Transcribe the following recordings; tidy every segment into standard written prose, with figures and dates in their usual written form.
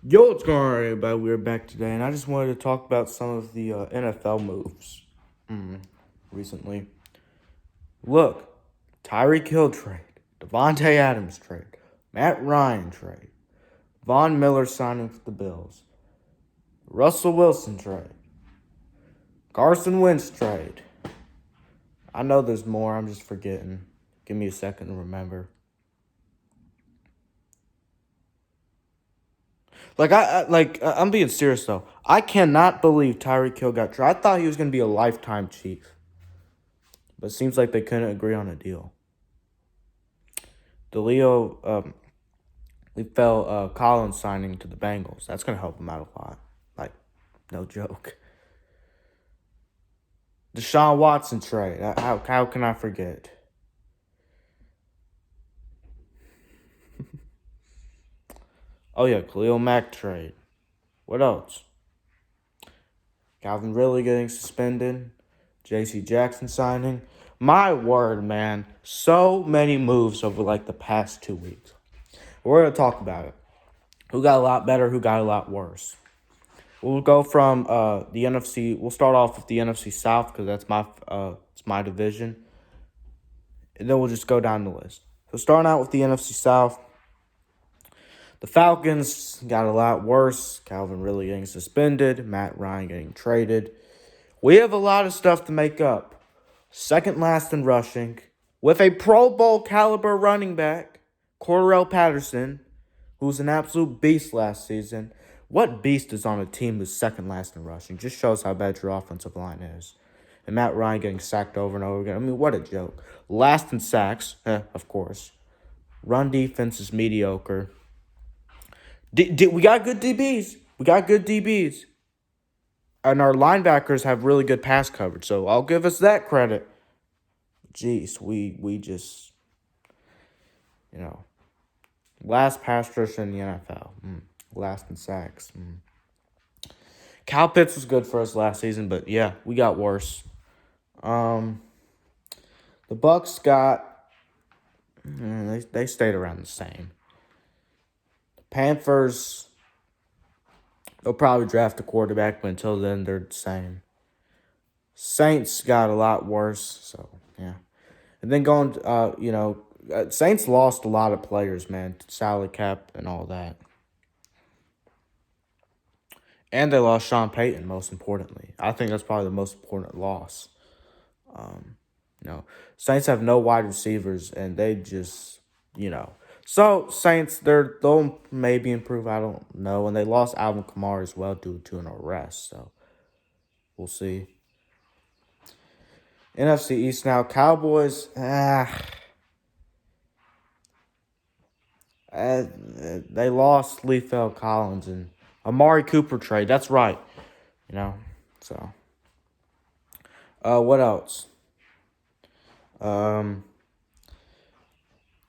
Yo, what's going on, everybody? We're back today, and I just wanted to talk about some of the NFL moves recently. Look, Tyreek Hill trade, Devontae Adams trade, Matt Ryan trade, Von Miller signing for the Bills, Russell Wilson trade, Carson Wentz trade. I know there's more. I'm just forgetting. Give me a second to remember. I'm being serious though. I cannot believe Tyreek Hill got traded. I thought he was gonna be a lifetime Chief. But it seems like they couldn't agree on a deal. DeLeo, we fell Collins signing to the Bengals. That's going to help him out a lot. Like, no joke. Deshaun Watson trade. How can I forget? Oh, yeah, Khalil Mack trade. What else? Calvin Ridley getting suspended. J.C. Jackson signing. My word, man. So many moves over like the past 2 weeks. We're going to talk about it. Who got a lot better, who got a lot worse. We'll go from the NFC. We'll start off with the NFC South because that's it's my division, and then we'll just go down the list. So starting out with the NFC South, the Falcons got a lot worse. Calvin Ridley getting suspended, Matt Ryan getting traded. We have a lot of stuff to make up. Second last in rushing, with a Pro Bowl caliber running back, Cordarrelle Patterson, who's an absolute beast last season. What beast is on a team who's second last in rushing? Just shows how bad your offensive line is. And Matt Ryan getting sacked over and over again. I mean, what a joke. Last in sacks, of course. Run defense is mediocre. We got good DBs. We got good DBs. And our linebackers have really good pass coverage, so I'll give us that credit. Jeez, we just, you know, last pass rusher in the NFL. Last in sacks. Cal Pitts was good for us last season, but yeah, we got worse. The Bucks got they stayed around the same. The Panthers, they'll probably draft a quarterback, but until then they're the same. Saints got a lot worse, so yeah. And then Saints lost a lot of players, man, salary cap and all that. And they lost Sean Payton, most importantly. I think that's probably the most important loss. Saints have no wide receivers, and they just, So, Saints, they'll maybe improve, I don't know. And they lost Alvin Kamara as well due to an arrest, so we'll see. NFC East now, Cowboys, they lost Lethal Collins and Amari Cooper trade. That's right, so. What else?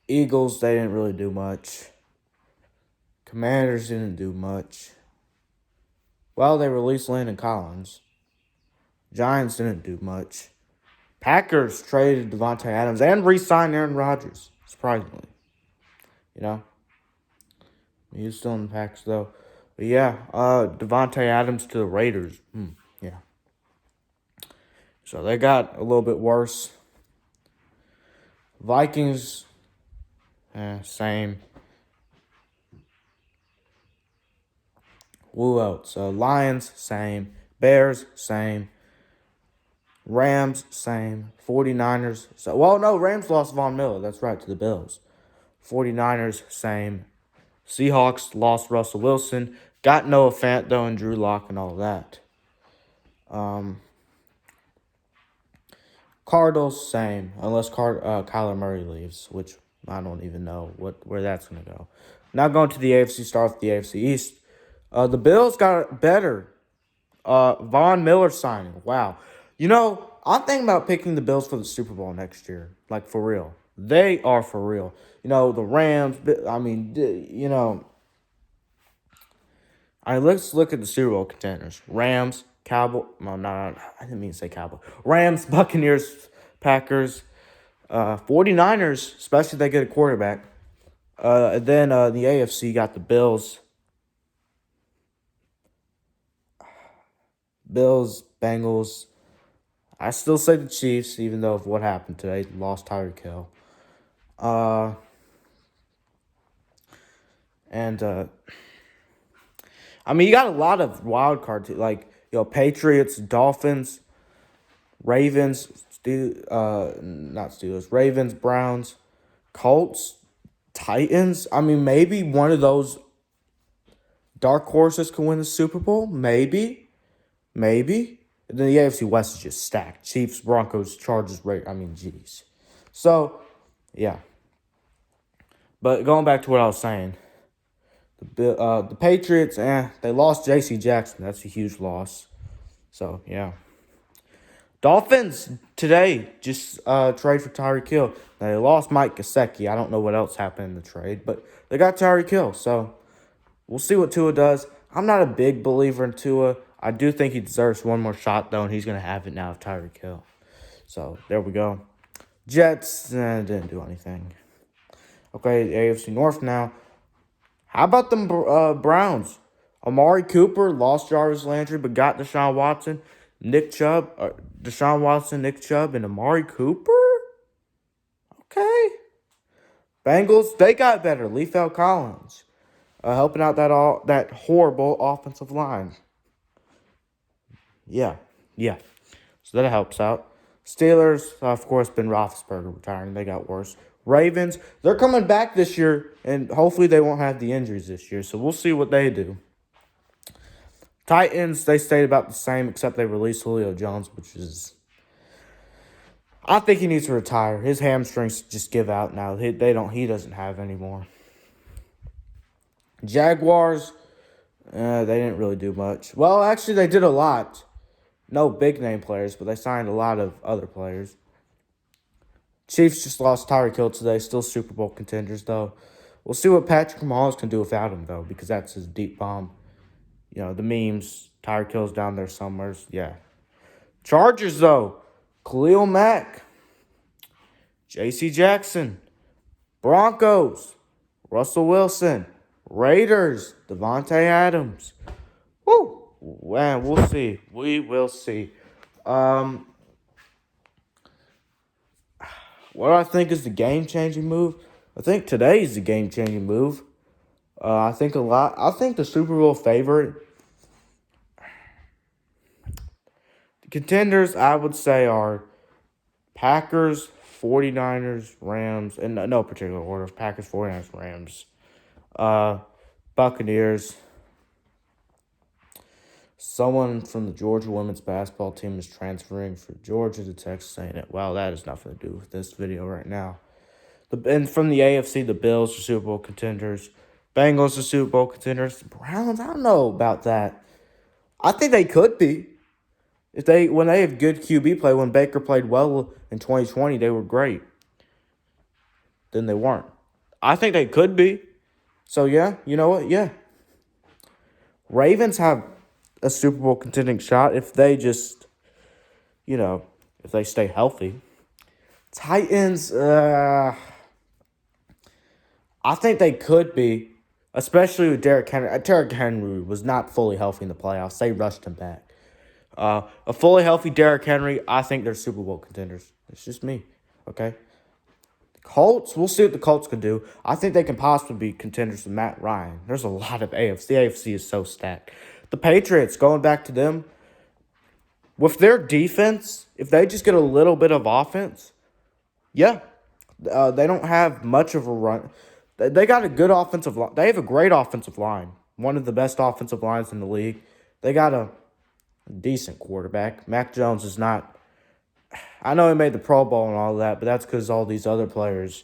Eagles, they didn't really do much. Commanders didn't do much. Well, they released Landon Collins. Giants didn't do much. Packers traded Devontae Adams and re-signed Aaron Rodgers, surprisingly. He was still in the Packers, though. But yeah, Devontae Adams to the Raiders. Yeah. So they got a little bit worse. Vikings, same. Who else? Lions, same. Bears, same. Rams, same. 49ers. Rams lost Von Miller. That's right, to the Bills. 49ers, same. Seahawks lost Russell Wilson. Got Noah Fant, though, and Drew Lock and all that. Cardinals, same. Unless Kyler Murray leaves, which I don't even know where that's going to go. Now going to the AFC, start with the AFC East. The Bills got better. Von Miller signing. Wow. I'm thinking about picking the Bills for the Super Bowl next year. Like, for real. They are for real. The Rams, All right, let's look at the Super Bowl contenders. Rams, Cowboys. No, I didn't mean to say Cowboys. Rams, Buccaneers, Packers, 49ers, especially if they get a quarterback. Then the AFC got the Bills, Bills, Bengals. I still say the Chiefs, even though of what happened today. Lost Tyreek Hill. And I mean, you got a lot of wild cards, like, Patriots, Dolphins, Ravens, not Steelers, Ravens, Browns, Colts, Titans. I mean, maybe one of those dark horses can win the Super Bowl. Maybe. And then the AFC West is just stacked. Chiefs, Broncos, Chargers, jeez. So, yeah. But going back to what I was saying, the Patriots, they lost J.C. Jackson. That's a huge loss. So, yeah. Dolphins today just trade for Tyreek Hill. Now, they lost Mike Gesicki. I don't know what else happened in the trade, but they got Tyreek Hill. So, we'll see what Tua does. I'm not a big believer in Tua. I do think he deserves one more shot, though, and he's going to have it now with Tyreek Hill. So, there we go. Jets, didn't do anything. Okay, AFC North now. How about them Browns? Amari Cooper lost Jarvis Landry, but got Deshaun Watson, Deshaun Watson, Nick Chubb, and Amari Cooper? Okay. Bengals, they got better. Leafel Collins, helping out that horrible offensive line. Yeah. So that helps out. Steelers, of course, Ben Roethlisberger retiring. They got worse. Ravens, they're coming back this year, and hopefully they won't have the injuries this year. So we'll see what they do. Titans, they stayed about the same, except they released Julio Jones, which is... I think he needs to retire. His hamstrings just give out now. He doesn't have anymore. Jaguars, they didn't really do much. Well, actually, they did a lot. No big-name players, but they signed a lot of other players. Chiefs just lost Tyreek Hill today. Still Super Bowl contenders, though. We'll see what Patrick Mahomes can do without him, though, because that's his deep bomb. The memes, Tyreek Hill's down there somewhere. Yeah. Chargers, though. Khalil Mack. J.C. Jackson. Broncos. Russell Wilson. Raiders. Devontae Adams. Woo! Man, we'll see. We will see. What do I think is the game-changing move? I think today is the game-changing move. I think the Super Bowl favorite. The contenders, I would say, are Packers, 49ers, Rams, in no particular order. Packers, 49ers, Rams. Buccaneers. Someone from the Georgia women's basketball team is transferring from Georgia to Texas A&M. Well, that has nothing to do with this video right now. And from the AFC, the Bills are Super Bowl contenders. Bengals are Super Bowl contenders. The Browns, I don't know about that. I think they could be. When they have good QB play, when Baker played well in 2020, they were great. Then they weren't. I think they could be. So, yeah, you know what? Yeah. Ravens have a Super Bowl contending shot if they just, if they stay healthy. Titans, I think they could be, especially with Derrick Henry. Derrick Henry was not fully healthy in the playoffs. They rushed him back. A fully healthy Derrick Henry, I think they're Super Bowl contenders. It's just me, okay? Colts, we'll see what the Colts can do. I think they can possibly be contenders with Matt Ryan. There's a lot of AFC. The AFC is so stacked. The Patriots, going back to them, with their defense, if they just get a little bit of offense, yeah, they don't have much of a run. They got a good offensive line. They have a great offensive line. One of the best offensive lines in the league. They got a decent quarterback. Mac Jones is not... I know he made the Pro Bowl and all that, but that's because all these other players,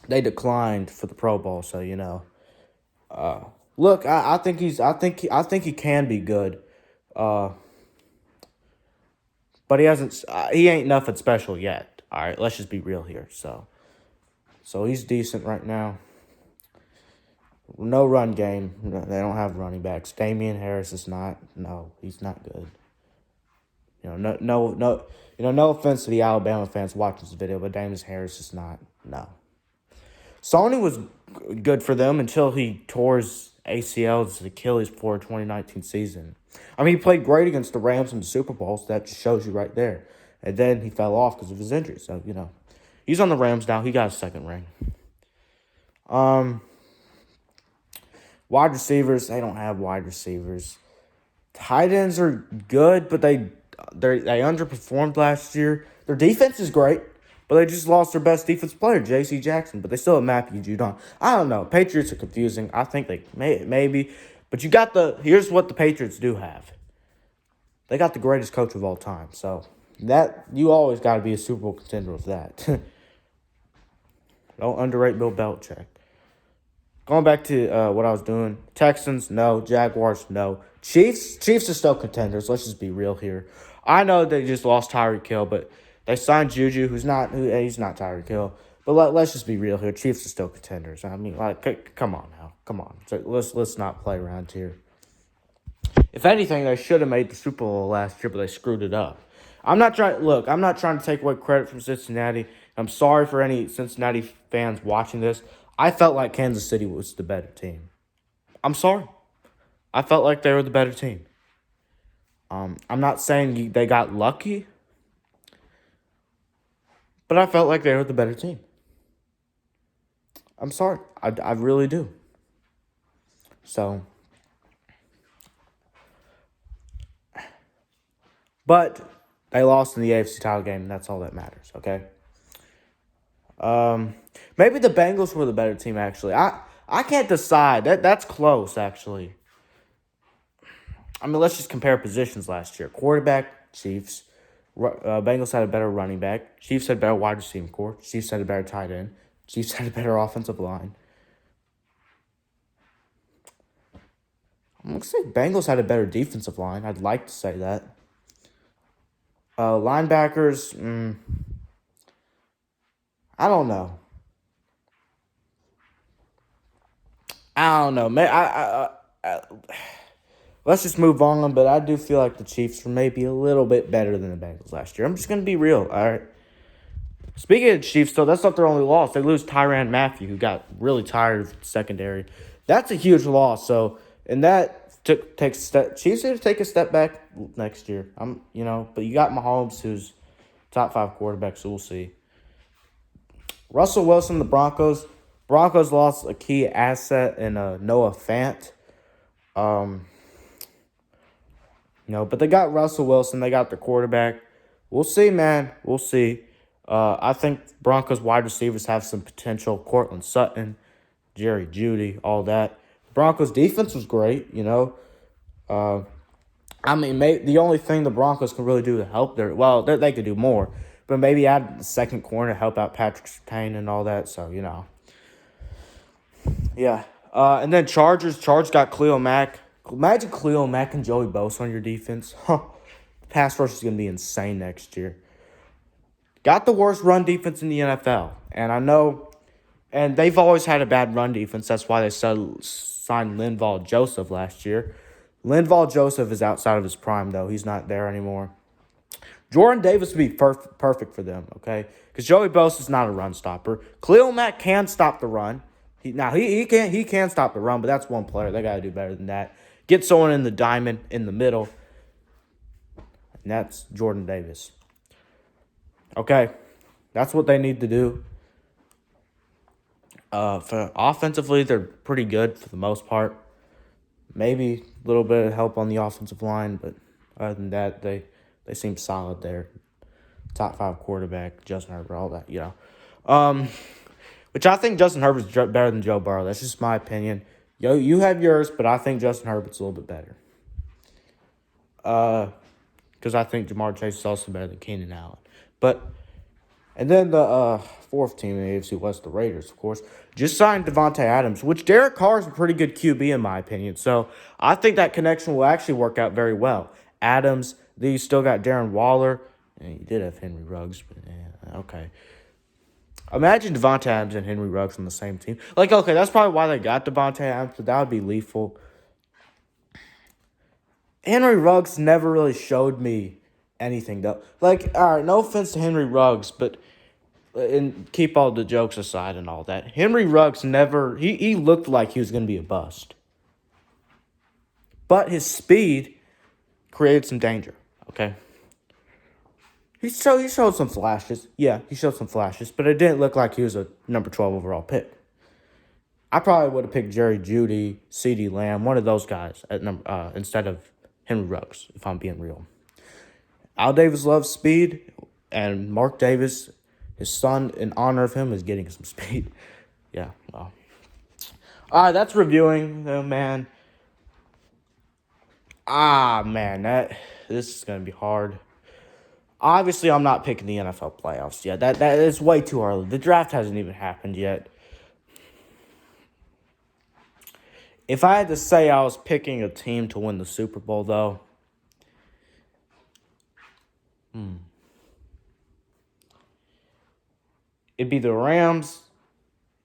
they declined for the Pro Bowl. So look, I think he can be good, but he hasn't. He ain't nothing special yet. All right, let's just be real here. So he's decent right now. No run game. They don't have running backs. Damian Harris is not. No, he's not good. No offense to the Alabama fans watching this video, but Damian Harris is not. No. Sony was good for them until he tore his ACLs, his Achilles for 2019 season. I mean, he played great against the Rams in the Super Bowl, so that just shows you right there. And then he fell off because of his injury. So, he's on the Rams now. He got a second ring. Wide receivers, they don't have wide receivers. Tight ends are good, but they underperformed last year. Their defense is great, but they just lost their best defense player, J.C. Jackson. But they still have Matthew Judon. I don't know. Patriots are confusing. I think they maybe. But here's what the Patriots do have. They got the greatest coach of all time. So that you always got to be a Super Bowl contender with that. Don't underrate Bill Belichick. Going back to what I was doing. Texans, no. Jaguars, no. Chiefs are still contenders. Let's just be real here. I know they just lost Tyreek Hill, but they signed Juju, he's not Tyreek Hill. But let's just be real here. Chiefs are still contenders. I mean, come on now. Come on. So let's not play around here. If anything, they should have made the Super Bowl last year, but they screwed it up. I'm not trying to take away credit from Cincinnati. I'm sorry for any Cincinnati fans watching this. I felt like Kansas City was the better team. I'm sorry. I felt like they were the better team. I'm not saying they got lucky, but I felt like they were the better team. I'm sorry. I really do. So, but they lost in the AFC title game, and that's all that matters, okay? Maybe the Bengals were the better team, actually. I can't decide. That's close, actually. I mean, let's just compare positions last year. Quarterback, Chiefs. Bengals had a better running back. Chiefs had a better wide receiving core. Chiefs had a better tight end. Chiefs had a better offensive line. I'm going to say Bengals had a better defensive line. I'd like to say that. Linebackers, I don't know. Let's just move on, but I do feel like the Chiefs were maybe a little bit better than the Bengals last year. I'm just going to be real, all right? Speaking of the Chiefs, though, that's not their only loss. They lose Tyrann Mathieu, who got really tired of the secondary. That's a huge loss, so, and that takes a step. Chiefs need to take a step back next year. But you got Mahomes, who's top 5 quarterback, so we'll see. Russell Wilson, the Broncos. Broncos lost a key asset in Noah Fant. But they got Russell Wilson. They got the quarterback. We'll see, man. We'll see. I think Broncos wide receivers have some potential. Cortland Sutton, Jerry Jeudy, all that. Broncos defense was great, the only thing the Broncos can really do to help they could do more, but maybe add the second corner to help out Patrick Surtain and all that. So, yeah. And then Chargers got Khalil Mack. Imagine Khalil Mack and Joey Bosa on your defense. Pass rush is going to be insane next year. Got the worst run defense in the NFL. And I know, and they've always had a bad run defense. That's why they signed Linval Joseph last year. Linval Joseph is outside of his prime, though. He's not there anymore. Jordan Davis would be perfect for them, okay? Because Joey Bosa is not a run stopper. Khalil Mack can stop the run. He can stop the run, but that's one player. They got to do better than that. Get someone in the diamond in the middle, and that's Jordan Davis. Okay, that's what they need to do. For offensively, they're pretty good for the most part. Maybe a little bit of help on the offensive line, but other than that, they seem solid there. Top 5 quarterback, Justin Herbert, all that, Which I think Justin Herbert's better than Joe Burrow. That's just my opinion. You have yours, but I think Justin Herbert's a little bit better. Because I think Jamar Chase is also better than Keenan Allen. And then the fourth team in the AFC West, the Raiders, of course, just signed Devontae Adams, which Derek Carr is a pretty good QB in my opinion. So I think that connection will actually work out very well. Adams, then you still got Darren Waller. And you did have Henry Ruggs, but okay. Imagine Devontae Adams and Henry Ruggs on the same team. Okay, that's probably why they got Devontae Adams, but that would be lethal. Henry Ruggs never really showed me anything, though. All right, no offense to Henry Ruggs, but and keep all the jokes aside and all that, Henry Ruggs never, he looked like he was going to be a bust. But his speed created some danger, okay? He showed some flashes. Yeah, he showed some flashes, but it didn't look like he was a number 12 overall pick. I probably would have picked Jerry Jeudy, CeeDee Lamb, one of those guys at instead of Henry Ruggs, if I'm being real. Al Davis loves speed, and Mark Davis, his son, in honor of him, is getting some speed. Yeah, well. All right, that's reviewing, man. Man, this is going to be hard. Obviously, I'm not picking the NFL playoffs yet. That is way too early. The draft hasn't even happened yet. If I had to say I was picking a team to win the Super Bowl, though, it'd be the Rams,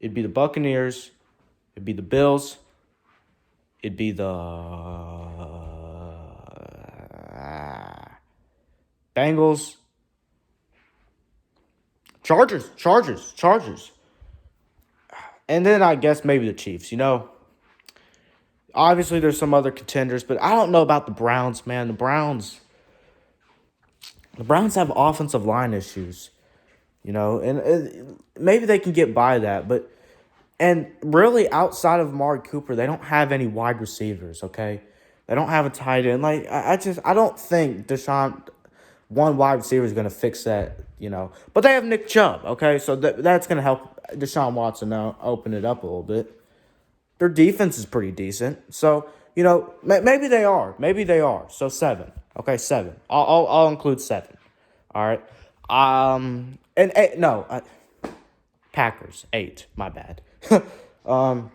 it'd be the Buccaneers, it'd be the Bills, it'd be the Bengals, Chargers. And then I guess maybe the Chiefs, Obviously, there's some other contenders, but I don't know about the Browns, man. The Browns have offensive line issues, and maybe they can get by that. And really, outside of Amari Cooper, they don't have any wide receivers, okay? They don't have a tight end. I don't think one wide receiver is going to fix that, But they have Nick Chubb, okay? So that's going to help Deshaun Watson now open it up a little bit. Their defense is pretty decent. So, maybe they are. Maybe they are. So 7. Okay, 7. I'll include 7. All right. And 8, no. Packers, 8. My bad. And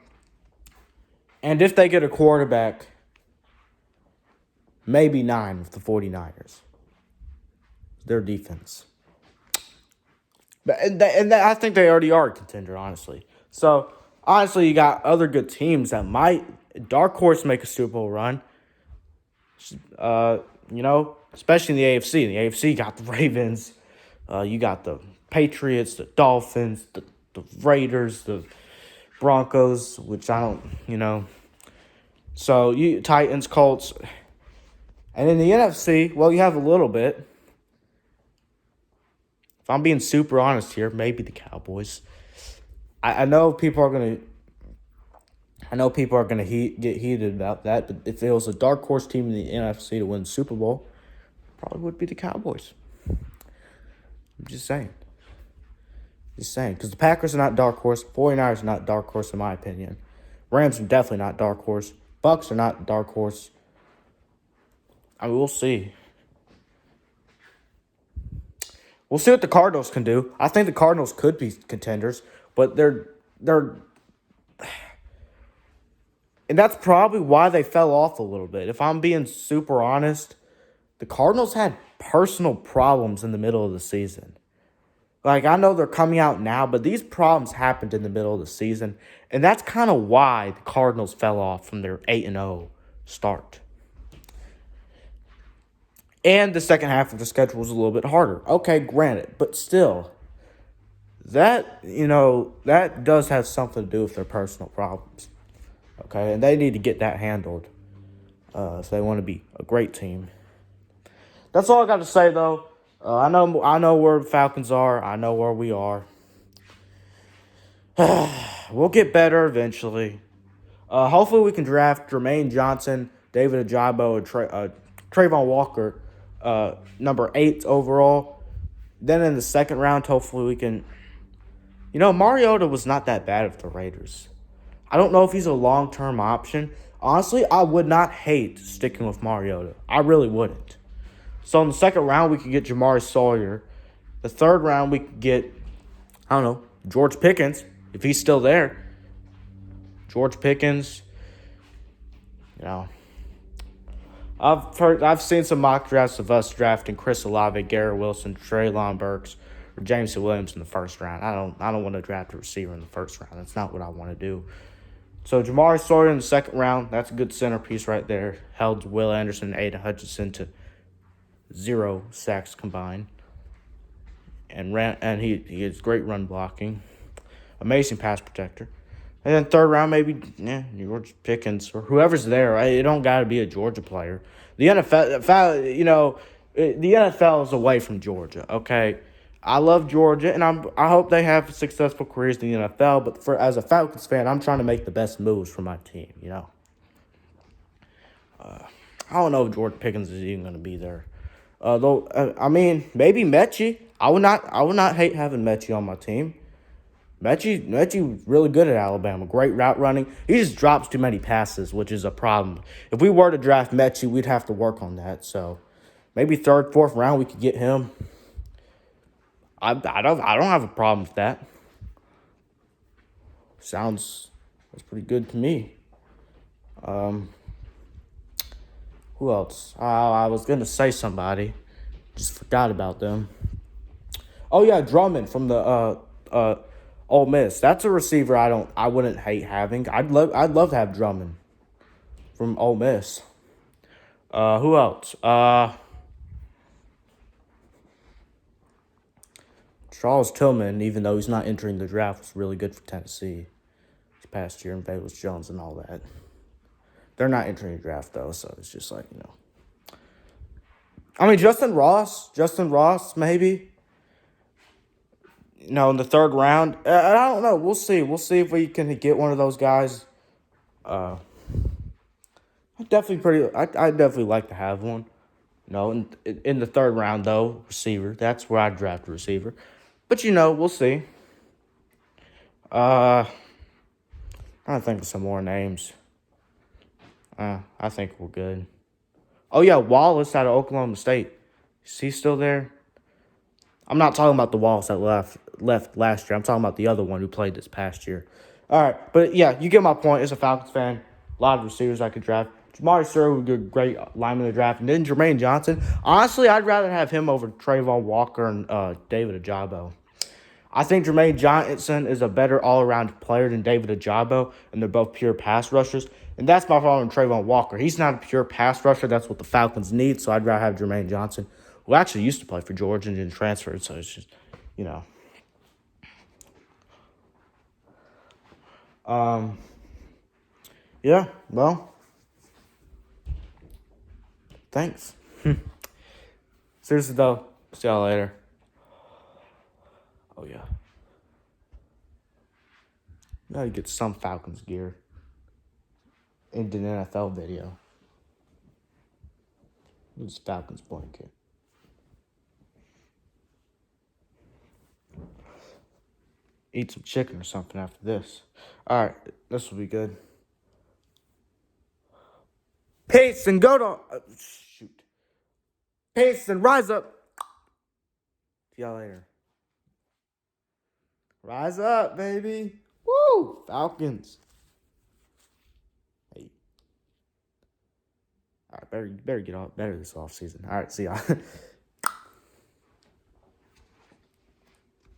if they get a quarterback, maybe 9 with the 49ers. Their defense. And I think they already are a contender, honestly. So, honestly, you got other good teams that might dark horse make a Super Bowl run. Especially in the AFC. In the AFC, got the Ravens. You got the Patriots, the Dolphins, the Raiders, the Broncos, which I don't, So, Titans, Colts. And in the NFC, well, you have a little bit. If I'm being super honest here, maybe the Cowboys. I know people are gonna get heated about that, but if it was a dark horse team in the NFC to win the Super Bowl, probably would be the Cowboys. I'm just saying. Because the Packers are not dark horse, 49ers are not dark horse in my opinion. Rams are definitely not dark horse. Bucks are not dark horse. I mean, we'll see. We'll see what the Cardinals can do. I think the Cardinals could be contenders, but they're and that's probably why they fell off a little bit. If I'm being super honest, the Cardinals had personal problems in the middle of the season. I know they're coming out now, but these problems happened in the middle of the season, and that's kind of why the Cardinals fell off from their 8-0 start. And the second half of the schedule was a little bit harder. Okay, granted, but still, that does have something to do with their personal problems. Okay, and they need to get that handled if they want to be a great team. That's all I got to say, though. I know where the Falcons are. I know where we are. We'll get better eventually. Hopefully we can draft Jermaine Johnson, David Ajabo, and Trayvon Walker, number 8 overall. Then in the second round, hopefully we can... Mariota was not that bad with the Raiders. I don't know if he's a long-term option. Honestly, I would not hate sticking with Mariota. I really wouldn't. So in the second round, we could get Jamari Sawyer. The third round, we could get, George Pickens, if he's still there. George Pickens, I've seen some mock drafts of us drafting Chris Olave, Garrett Wilson, Treylon Burks, or Jameson Williams in the first round. I don't want to draft a receiver in the first round. That's not what I want to do. So Jamari Sawyer in the second round, that's a good centerpiece right there. Held Will Anderson and Aiden Hutchinson to 0 sacks combined. and he has great run blocking, amazing pass protector. And then third round, maybe George Pickens or whoever's there. Right? It don't got to be a Georgia player. The NFL, the NFL is away from Georgia. Okay, I love Georgia, and I hope they have successful careers in the NFL. But as a Falcons fan, I'm trying to make the best moves for my team. I don't know if George Pickens is even going to be there. I mean, maybe Mechie. I would not hate having Mechie on my team. Mechie really good at Alabama. Great route running. He just drops too many passes, which is a problem. If we were to draft Mechie, we'd have to work on that. So maybe third, fourth round, we could get him. I don't have a problem with that. That's pretty good to me. Who else? I was gonna say somebody, just forgot about them. Oh yeah, Drummond from the Ole Miss. That's a receiver I wouldn't hate having. I'd love to have Drummond from Ole Miss. Who else? Charles Tillman, even though he's not entering the draft, was really good for Tennessee this past year, and Velus Jones and all that. They're not entering the draft though, so it's just like. I mean, Justin Ross, maybe. In the third round. I don't know. We'll see. We'll see if we can get one of those guys. I definitely like to have one. In the third round though, receiver. That's where I draft a receiver. But we'll see. I'm trying to think of some more names. I think we're good. Oh yeah, Wallace out of Oklahoma State. Is he still there? I'm not talking about the Wallace that left last year. I'm talking about the other one who played this past year. All right, but yeah, you get my point. As a Falcons fan, a lot of receivers I could draft. Jamari Sir would be a great lineman to draft, and then Jermaine Johnson. Honestly, I'd rather have him over Trayvon Walker and David Ajabo. I think Jermaine Johnson is a better all-around player than David Ajabo, and they're both pure pass rushers. And that's my problem with Trayvon Walker. He's not a pure pass rusher. That's what the Falcons need, so I'd rather have Jermaine Johnson, who actually used to play for Georgia and then transferred, so it's just, Yeah, well, thanks. Seriously, though, see y'all later. Oh, yeah. Gotta get some Falcons gear into an NFL video. This Falcons blanket. Eat some chicken or something after this. All right, this will be good. Peace and go to shoot. Peace and rise up. See y'all later. Rise up, baby. Woo! Falcons. Hey. All right, better get off better this offseason. All right, see y'all.